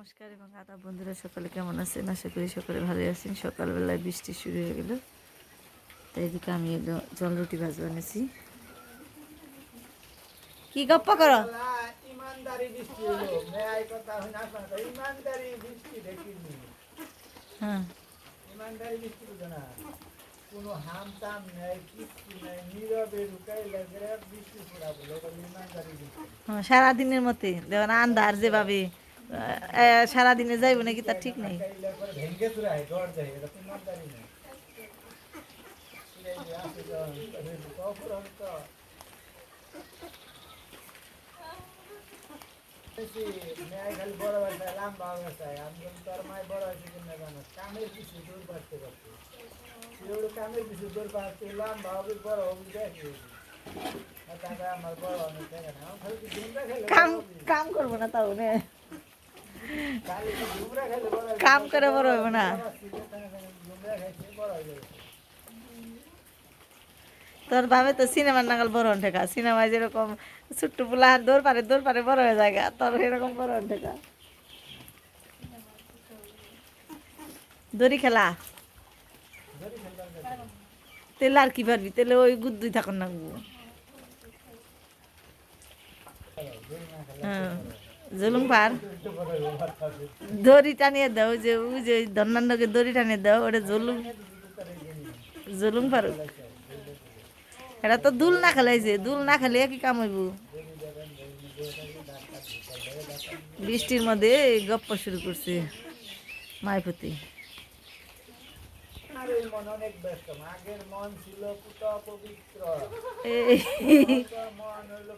নমস্কার এবং আদাব বন্ধুরা, সকালে কেমন আছেন? আশা করি সকালে ভালোই আছেন। সকালবেলায় বৃষ্টি শুরু হয়ে গেল, তাই এদিকে আমি জল রুটি ভাজ বানিয়েছি। কি গপ্প করো? ইমানদারি বৃষ্টি হলো, ন্যায় কথা হই না কথা, ইমানদারি বৃষ্টি দেখিনি। হ্যাঁ, ইমানদারি বৃষ্টি বুঝো না, কোনো হাম টাম নেই, কিচ্ছু নেই, নীরবে ঢুকাই লাগে বৃষ্টি পড়া বলে, এটা ইমানদারি বৃষ্টি। হ্যাঁ, সারাদিনের মতে দেখুন আন্ধার যেভাবে সারাদিনে যাইব নাকি তার ঠিক নেই। ভেঙ্গে চুরাই ডর যায়, এটা তো ইমানদারি নেই। মেয়ে খালি বড় ব্যবসায় লম্বা ব্যবসায় আমি তোর মায় বড় হয়েছে কিনা জানো, কামের কিছু দূর পাচ্ছে করছে, কামের কিছু দূর পাচ্ছে, লম্বা হবে বড় হবে দেখি তারপরে আমার বড় অনেক থাকে না, খালি ঝুমরা খেলে কাম করবো না তাহলে, খালি ঝুমরা খেলে বড় কাম করে বড় হইব না। ঝুমরা খাইছে বড় হয়ে যাবে। তোর ভাবে তো সিনেমার নাগাল বড় ঠেকা, সিনেমায় যেরকম ছোট্ট পোলা দৌড় পারে বড় হয়ে যায়, তোর এরকম বড় ঠেকা। দড়ি খেলা তেলে আর কি পারবি, তেলে ওই গুদ্দুই থাকুন না। হ্যাঁ, জুলুম পার দড়ি টানিয়ে দাও, যে ওই যে ধন্যান্নকে দড়ি টানিয়ে দাও, ওটা জুলুম জুলুম পারো। এটা তো দুল না খেলাইছে, দুল না খেলে কি কাম হইব? বৃষ্টির মধ্যে গপ্প শুরু করছে মাইপতি। মন অনেক ব্যস্ত, আগের মন ছিল পুত পবিত্র, মন হইলো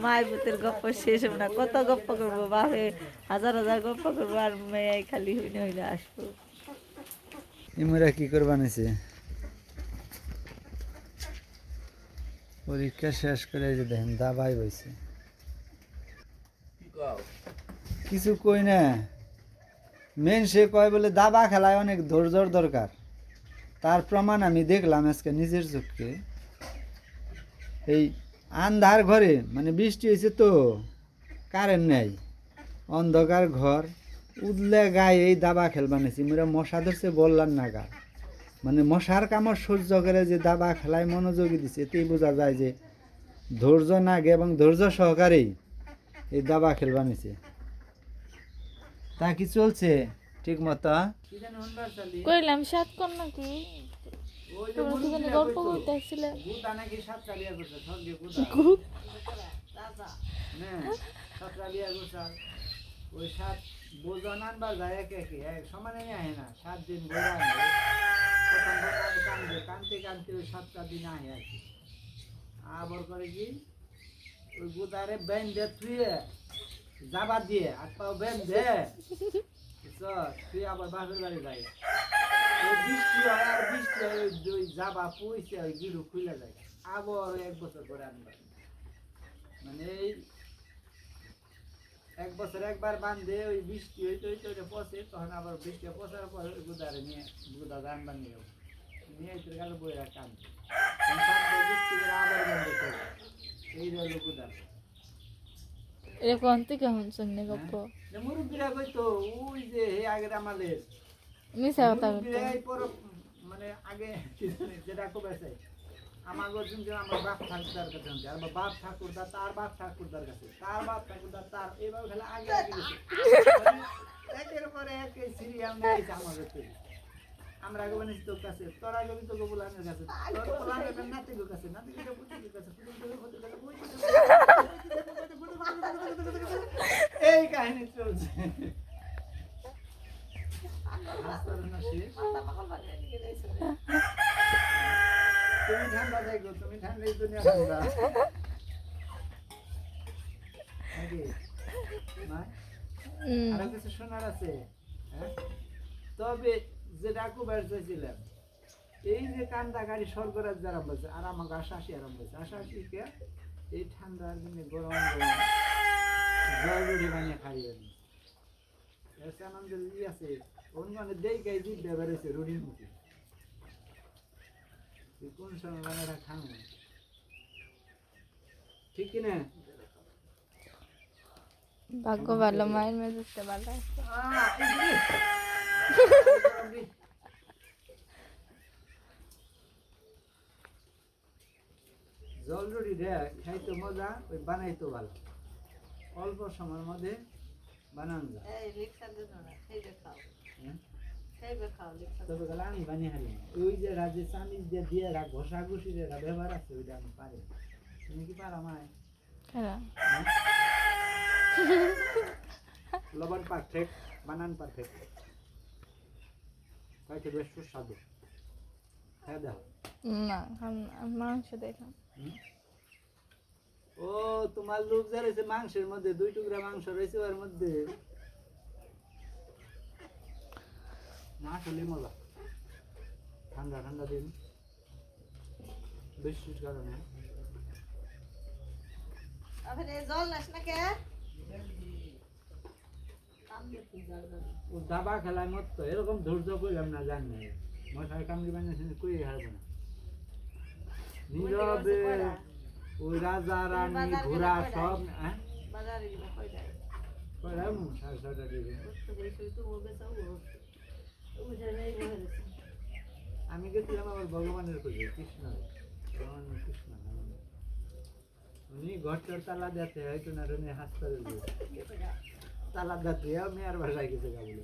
মাইপতির গপ্প শেষ হবে না, কত গপ্প করবো বাপে, হাজার হাজার গপ্প করবো, আর মেয়ে খালি হইলে হইলে আসবো। ইমরা কি করবা নিছে, পরীক্ষা শেষ করে যে দেখেন দাবাই বইছে, কিছু কই না, মেন সে কয় বলে দাবা খেলায় অনেক ধৈর্যর দরকার। তার প্রমাণ আমি দেখলাম আজকে নিজের চোখে, এই আন্ধার ঘরে, মানে বৃষ্টি হয়েছে তো কারেন্ট নেই, অন্ধকার ঘর, উদলে গায়ে এই দাবা খেলবা নিয়েছি, মোরা মশা ধরছে বললাম না গা, মানে মশার কামড় সহ্য করে যে দাবা খেলায় মনোযোগী দিচ্ছে, এতেই বোঝা যায় যে ধৈর্য নাগে এবং ধৈর্য সহকারেই এই দাবা খেলবা নিছে। তা কি চলছে ঠিক মতো? কইলাম সাত কর নাকি গল্প করতে আসছিলে? ওই সাত বোঝন আনবার যায় একে এক সমানে আহে না, 7 দিন ঘোরা প্রথম কান্দে কানতে কানতে ওই 7টা দিন আহে আর কি। আবার করে কি ওই গুদারে বেঁধে থুয়ে জাবা দিয়ে হাত পাও বেঁধে তুই আবার বাপের বাড়ি যাই, ওই বৃষ্টি হয় আর বৃষ্টি হয়, ওই জাবা পইছে ওই গিরু খুলে যায়, আবার 1 বছর করে আনবার, মানে এই 1 বছর একবার বান্ধে ওই বৃষ্টি হইতে হইতে ওইটা পচে, তখন আবার বৃষ্টি পচার পর ওই গুদারে নিয়ে গুদা আনবার নিয়ে নিয়ে গেল বইরা কান্দে, আবার বন্ধ করে এই রইল গুদার। এরকম থেকে শুনছেন না গপ্প? মুরব্বীরা কইতো ওই যে হে আগের আমাদের মিছা কথা মানে আগে যেটা খুব আছে আমার কিন্তু আমার বাপ ঠাকুরদার কাছে আছে, আর বাপ ঠাকুরদার তার বাপ ঠাকুরদার কাছে, তার বাপ ঠাকুরদার তার, এইভাবে খেলে আগে আগে গেছে, একের পরে এক সিরিয়াল নেই আমাদের তৈরি। আমরা আগে বানিয়েছি তোর কাছে, তোর আগে তো গোবুলানের কাছে, তোর গোবুলানের নাতির কাছে, নাতির কাছে পুতির কাছে, এই কাহিনী চলছে। তুমি ঠান্ডা দেখো, তুমি ঠান্ডা এই দুনিয়া ঠান্ডা আরো কিছু শোনার আছে। তবে যেটা খুব চাইছিলাম, এই যে কান্দা গাড়ি স্বর্গরাজ আরম্ভ হয়েছে, আর আমাকে আশাশি আরম্ভ হয়েছে, আশাশিকে এই ঠান্ডার দিনে গরম গরম জল রুটি বানিয়ে খাইয়ে আনন্দ আছে, অন্য দেই গাই দিক ব্যবহার হয়েছে রুটির মুখে, কোন সময় বানাটা খান ঠিক কিনা? ভাগ্য ভালো, মায়ের মেজাজটা ভালো আছে। জলরুটি রে খাইতে মজা, ওই বানাইতো ভালো, অল্প সময়ের মধ্যে বানানো যায়। তবে গেলে আমি বানিয়ে হারি না। ওই যে রাজে চামিচ দিয়ে দিয়ে ঘষা ঘুষি ব্যবহার আছে, ওইটা আমি পারি না। তুমি কি পারো মায়? লবণ পারফেক্ট, বানান পারফেক্ট, খাইতে বেশ সুস্বাদু। খাই দাও। না মাংস দেখলাম। ও তোমার লোক যা রয়েছে মাংসের মধ্যে, 2 টুকরা মাংস রয়েছে ওর মধ্যে, না আসলে মজা। ঠান্ডা ঠান্ডা দিন, বৃষ্টির কারণে। ও দাবা খেলায় মত তো এরকম ধৈর্য করলাম না, জান না মশাই কামড়ি বানিয়েছে কই হারবো না। নীরবে ওই রাজা রানী ঘোড়া সব আমি গেছিলাম আবার ভগবানের খুঁজে, কৃষ্ণ কৃষ্ণ উনি ঘরটার তালা দিতে হয়তো না, উনি হাসপাতাল তালা দিতে আমি আর বাসায় গেছে গা বলে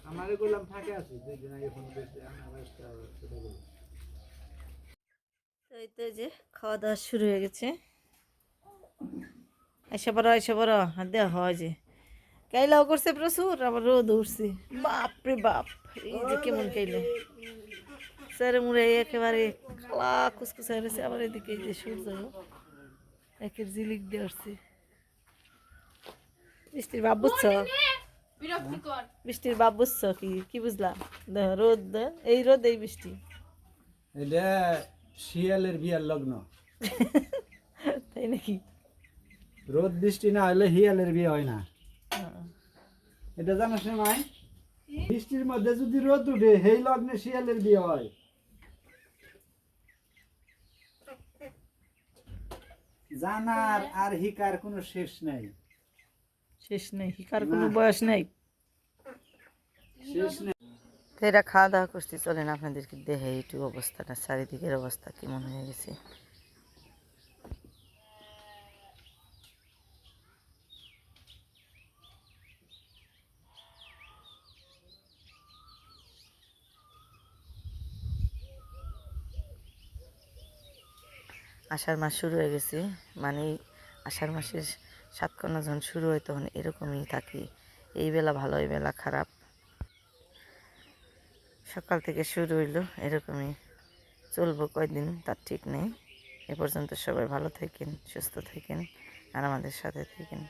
আমারে বললাম ফাঁকে আছি, 2 দিন আগে ফোন করছে আমার সেটা বললাম। তো এই তো যে খাওয়া দাওয়া শুরু হয়ে গেছে। এসে বড় হাত দেওয়া হয় যে কাইলাও করছে প্রচুর, আবার রোদ উঠছে, বাপরে বাপ। এই যে কেমন কাইলে স্যার মুড়ে একেবারে কালা কুচকুচা হয়েছে। আবার এদিকে এই যে সূর্য একের ঝিলিক দিয়ে উঠছে। বৃষ্টির ভাব বুঝছ? বৃষ্টির ভাব বুঝছ? কি কি বুঝলাম? রোদ, এই রোদ এই বৃষ্টি। এটা শিয়ালের বিয়ার লগ্ন। তাই নাকি? রোদ বৃষ্টি না হলে শিয়ালের বিয়ে হয় না, এটা জানাস না মাই? বৃষ্টির মধ্যে যদি রোদ উঠে সেই লগ্নে শিয়ালের বিয়ে হয়। জানার আর হিকার কোনো শেষ নাই, শেষ নেই, হিকার কোনো বয়স নেই, শেষ নেই। তো এরা খাওয়া দাওয়া করছি, চলেন আপনাদেরকে দেখে একটু অবস্থাটা, চারিদিকের অবস্থা কেমন হয়ে গেছে। আষাঢ় মাস শুরু হয়ে গেছে, মানে আষাঢ় মাসের 7 কন্যা যখন শুরু হয় তখন এরকমই থাকি, এই বেলা ভালো এই বেলা খারাপ, সকাল থেকে শুরু হইলো এরকমই চলবো কয়দিন তার ঠিক নেই। এ পর্যন্ত সবাই ভালো থাকেন, সুস্থ থাকেন আর আমাদের সাথে থাকেন।